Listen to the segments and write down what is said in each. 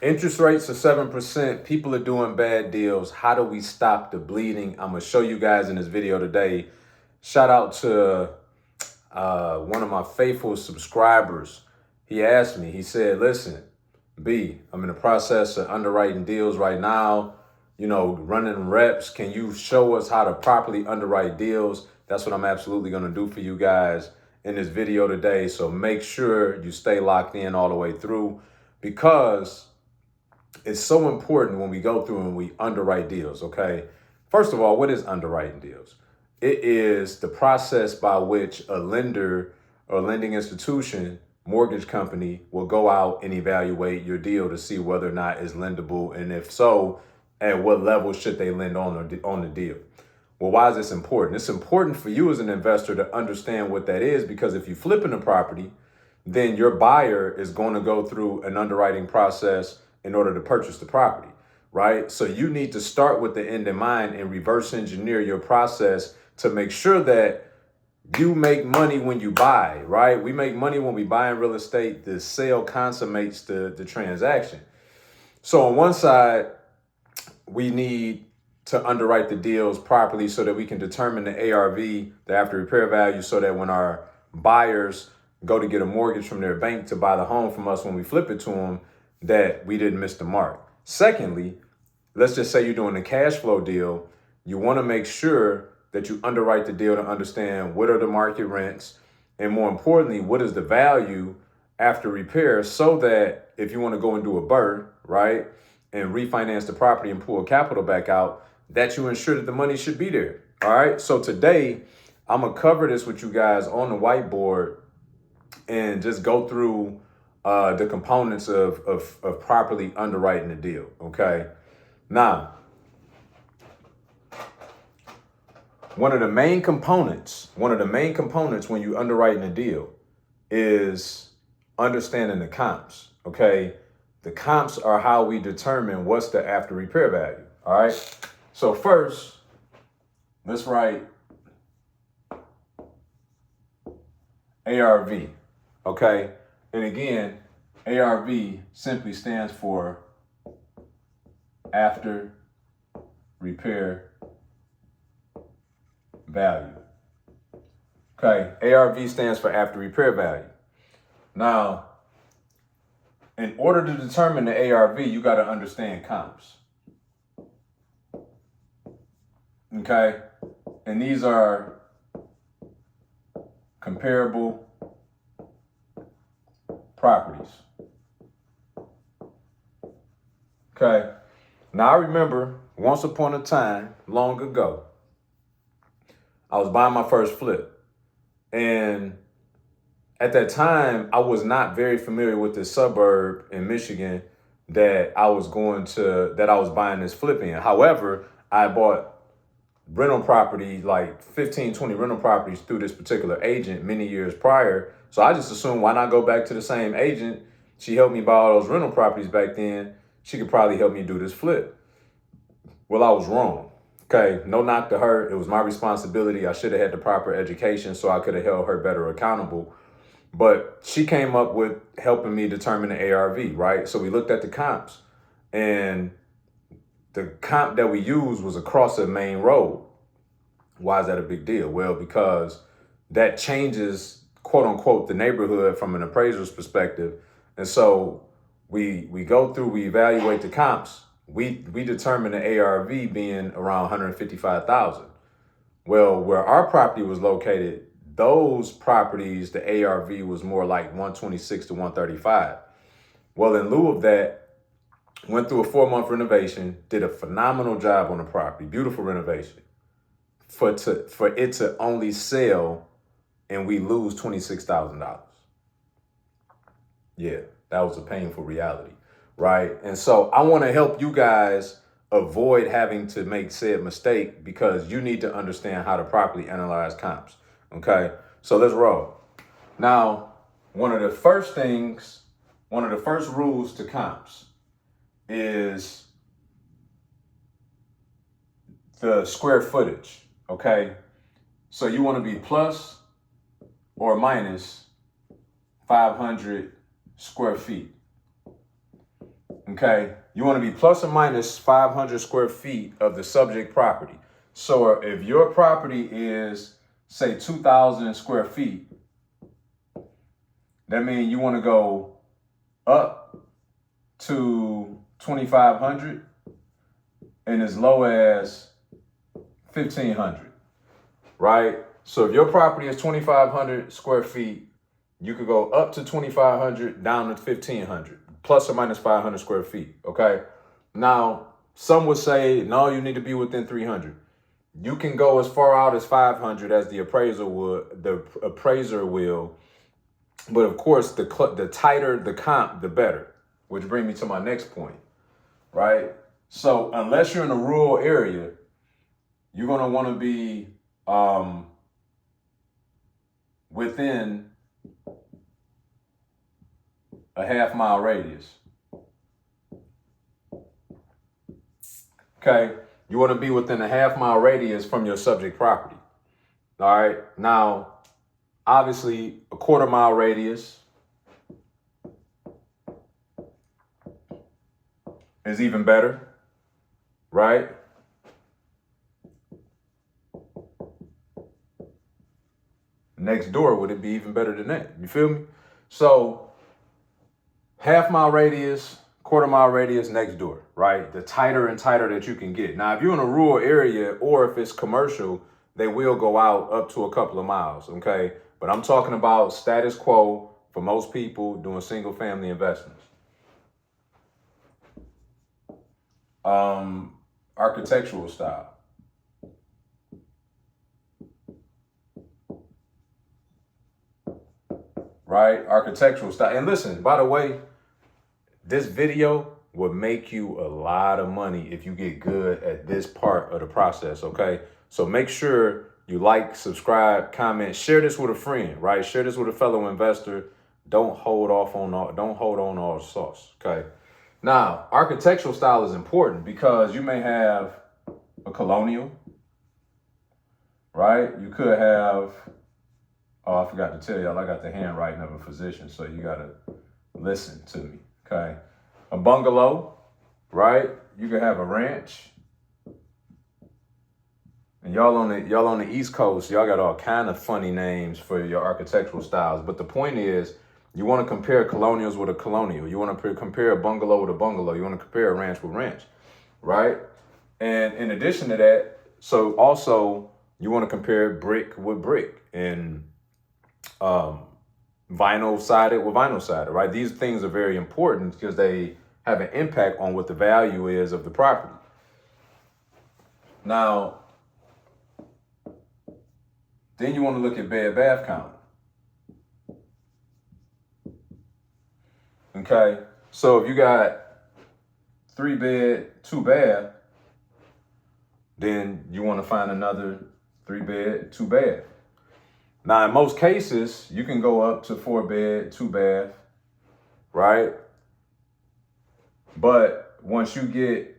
Interest rates are 7%. People are doing bad deals. How do we stop the bleeding? I'm going to show you guys in this video today. Shout out to one of my faithful subscribers. He asked me, he said, listen, B, I'm in the process of underwriting deals right now, running reps. Can you show us how to properly underwrite deals? That's what I'm absolutely going to do for you guys in this video today. So make sure you stay locked in all the way through, because it's so important when we go through and we underwrite deals, okay? First of all, what is underwriting deals? It is the process by which a lender or lending institution, mortgage company, will go out and evaluate your deal to see whether or not it's lendable, and if so, at what level should they lend on the deal. Well, why is this important? It's important for you as an investor to understand what that is, because if you flip in a property, then your buyer is going to go through an underwriting process in order to purchase the property, right? So you need to start with the end in mind and reverse engineer your process to make sure that you make money when you buy, right? We make money when we buy in real estate. The sale consummates the transaction. So on one side, we need to underwrite the deals properly so that we can determine the ARV, the after repair value, so that when our buyers go to get a mortgage from their bank to buy the home from us, when we flip it to them, that we didn't miss the mark. Secondly, let's just say you're doing a cash flow deal. You want to make sure that you underwrite the deal to understand what are the market rents, and more importantly, what is the value after repair, so that if you want to go and do a BRRRR, right, and refinance the property and pull capital back out, that you ensure that the money should be there. All right. So today, I'm going to cover this with you guys on the whiteboard and just go through the components of properly underwriting the deal. Okay. Now, one of the main components when you underwriting a deal is understanding the comps. Okay. The comps are how we determine what's the after repair value. All right. So first, let's write ARV. Okay. And again, ARV simply stands for after repair value. Okay. ARV stands for after repair value. Now, in order to determine the ARV, you got to understand comps. Okay. And these are comparable properties. Okay. Now, I remember once upon a time, long ago, I was buying my first flip. And at that time, I was not very familiar with this suburb in Michigan that I was buying this flip in. However, I bought rental property, like 15, 20 rental properties through this particular agent many years prior. So I just assumed, why not go back to the same agent? She helped me buy all those rental properties back then. She could probably help me do this flip. Well, I was wrong. Okay, no knock to her. It was my responsibility. I should have had the proper education so I could have held her better accountable. But she came up with helping me determine the ARV, right? So we looked at the comps, and the comp that we used was across a main road. Why is that a big deal? Well, because that changes, quote unquote, the neighborhood from an appraiser's perspective. And so we evaluate the comps. We determine the ARV being around 155,000. Well, where our property was located, those properties, the ARV was more like 126 to 135. Well, in lieu of that, went through a 4-month renovation, did a phenomenal job on the property, beautiful renovation. For it to only sell and we lose $26,000. Yeah, that was a painful reality, right? And so I want to help you guys avoid having to make said mistake, because you need to understand how to properly analyze comps. Okay, so let's roll. Now, one of the first rules to comps is the square footage. Okay, so you want to be plus or minus 500 square feet. Okay, you want to be plus or minus 500 square feet of the subject property. So if your property is, say, 2,000 square feet, that means you want to go up to 2,500 and as low as 1,500, right? So if your property is 2,500 square feet, you could go up to 2,500, down to 1,500, plus or minus 500 square feet, okay? Now, some would say, no, you need to be within 300. You can go as far out as 500 as the appraiser will, but of course, the tighter the comp, the better, which brings me to my next point, right? So unless you're in a rural area, you're gonna wanna be within a half-mile radius. Okay, you want to be within a half-mile radius from your subject property. All right, now, obviously, a quarter-mile radius is even better, right? Next door, would it be even better than that? You feel me? So, half-mile radius, quarter-mile radius, next door, right? The tighter and tighter that you can get. Now, if you're in a rural area or if it's commercial, they will go out up to a couple of miles, okay? But I'm talking about status quo for most people doing single-family investments. Architectural style. Right? Architectural style. And listen, by the way, this video will make you a lot of money if you get good at this part of the process, okay? So make sure you like, subscribe, comment, share this with a friend, right? Share this with a fellow investor. Don't hold on all the sauce, okay? Now, architectural style is important because you may have a colonial, right? You could have, oh, I forgot to tell y'all, I got the handwriting of a physician, so you gotta listen to me, okay? A bungalow, right? You could have a ranch. And y'all on the East Coast, y'all got all kind of funny names for your architectural styles. But the point is, you want to compare colonials with a colonial. You want to compare a bungalow with a bungalow. You want to compare a ranch with ranch, right? And in addition to that, so also you want to compare brick with brick and vinyl sided with vinyl sided, right? These things are very important because they have an impact on what the value is of the property. Now, then you want to look at bed bath count. Okay, so if you got 3 bed, 2 bath, then you want to find another 3 bed, 2 bath. Now, in most cases, you can go up to 4 bed, 2 bath, right? But once you get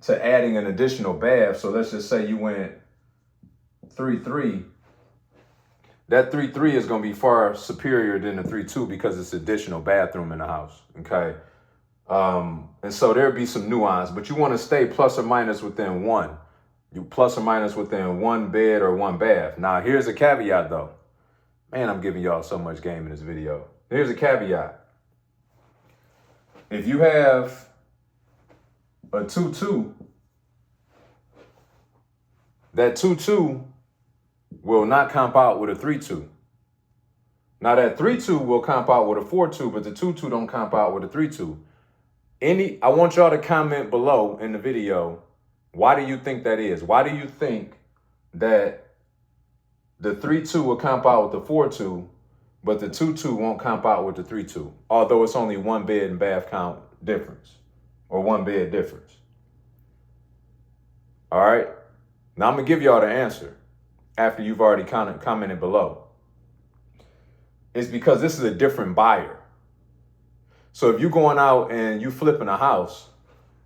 to adding an additional bath, so let's just say you went 3-3, that 3-3 is going to be far superior than the 3-2 because it's additional bathroom in the house, okay? And so there'll be some nuance, but you want to stay plus or minus within 1. You plus or minus within 1 bed or 1 bath. Now, here's a caveat, though. Man, I'm giving y'all so much game in this video. Here's a caveat. If you have a 2-2, that 2-2 will not comp out with a 3-2. Now that 3-2 will comp out with a 4-2, but the 2-2 don't comp out with a 3-2. I want y'all to comment below in the video, why do you think that is? Why do you think that the 3-2 will comp out with the 4-2, but the 2-2 won't comp out with the 3-2, although it's only 1 bed and bath count difference, or 1 bed difference? All right, now I'm gonna give y'all the answer after you've already commented below. It's because this is a different buyer. So if you're going out and you flipping a house,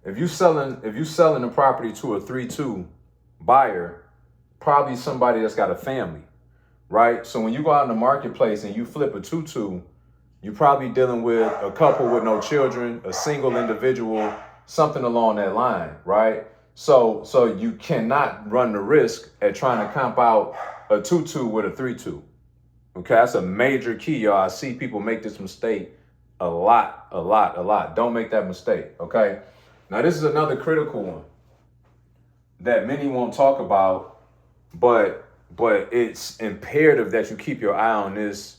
if you selling the property to a 3-2 buyer, probably somebody that's got a family, right? So when you go out in the marketplace and you flip a 2-2, You're probably dealing with a couple with no children, a single individual, something along that line, right? So you cannot run the risk at trying to comp out a 2-2 with a 3-2. Okay, that's a major key, y'all. I see people make this mistake a lot. Don't make that mistake, okay? Now, this is another critical one that many won't talk about, but it's imperative that you keep your eye on this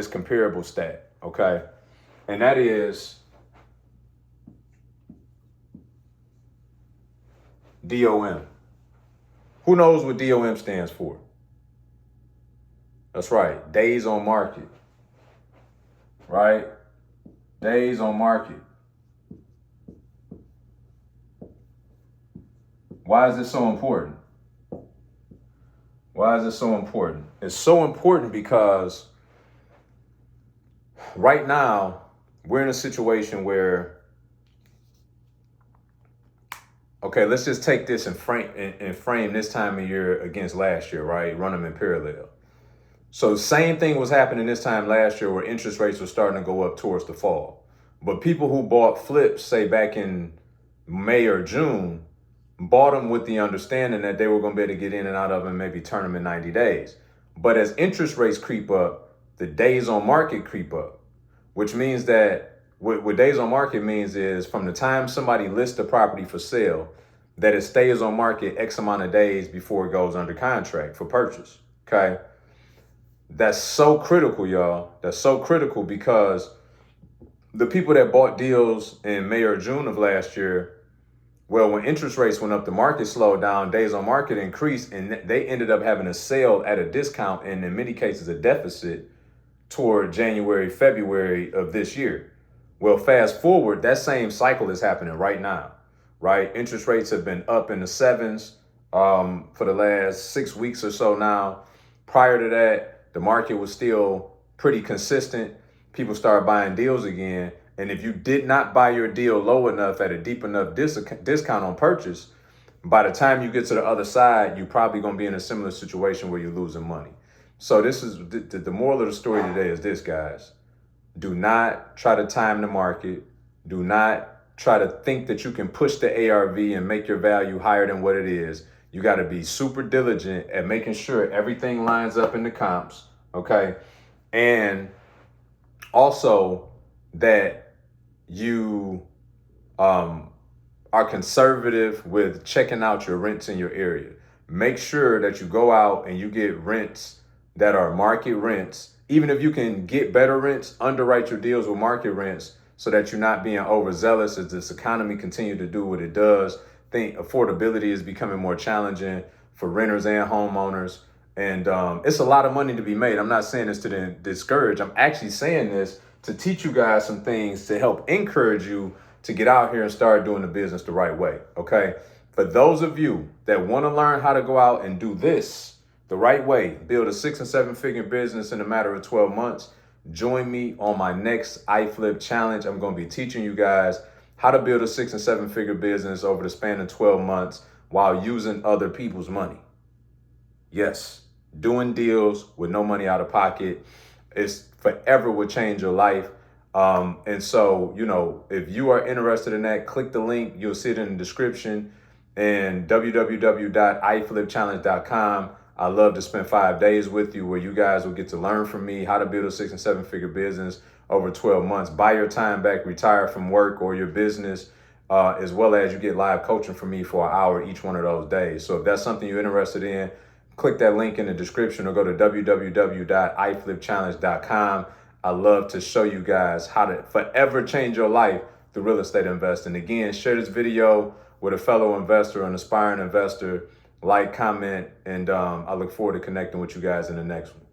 comparable stat, okay? And that is DOM. Who knows what DOM stands for? That's right, days on market, right? Days on market. Why is this so important? Why is this so important? It's so important because right now we're in a situation where, okay, let's just take this and frame this time of year against last year, right? Run them in parallel. So same thing was happening this time last year where interest rates were starting to go up towards the fall. But people who bought flips, say back in May or June, bought them with the understanding that they were going to be able to get in and out of them and maybe turn them in 90 days. But as interest rates creep up, the days on market creep up, which means that what days on market means is from the time somebody lists the property for sale, that it stays on market X amount of days before it goes under contract for purchase, okay? That's so critical, y'all. That's so critical because the people that bought deals in May or June of last year, well, when interest rates went up, the market slowed down, days on market increased, and they ended up having a sale at a discount and in many cases a deficit toward January, February of this year. Well, fast forward, that same cycle is happening right now, right? Interest rates have been up in the 7s for the last 6 weeks or so now. Prior to that, the market was still pretty consistent. People started buying deals again. And if you did not buy your deal low enough at a deep enough discount on purchase, by the time you get to the other side, you're probably going to be in a similar situation where you're losing money. So this is the moral of the story today is this, guys. Do not try to time the market. Do not try to think that you can push the ARV and make your value higher than what it is. You got to be super diligent at making sure everything lines up in the comps, okay? And also that you are conservative with checking out your rents in your area. Make sure that you go out and you get rents that are market rents. Even if you can get better rents, underwrite your deals with market rents so that you're not being overzealous as this economy continues to do what it does. Think affordability is becoming more challenging for renters and homeowners. And it's a lot of money to be made. I'm not saying this to discourage. I'm actually saying this to teach you guys some things to help encourage you to get out here and start doing the business the right way, okay? For those of you that want to learn how to go out and do this the right way, build a 6 and 7 figure business in a matter of 12 months, join me on my next iFlip challenge. I'm going to be teaching you guys how to build a 6 and 7 figure business over the span of 12 months while using other people's money. Yes, doing deals with no money out of pocket is forever will change your life. And so, you know, if you are interested in that, click the link. You'll see it in the description and www.iflipchallenge.com. I love to spend 5 days with you where you guys will get to learn from me how to build a 6 and 7 figure business over 12 months. Buy your time back, retire from work or your business, as well as you get live coaching from me for an hour each one of those days. So if that's something you're interested in, click that link in the description or go to www.iflipchallenge.com. I love to show you guys how to forever change your life through real estate investing. Again, share this video with a fellow investor, an aspiring investor. Like, comment, and I look forward to connecting with you guys in the next one.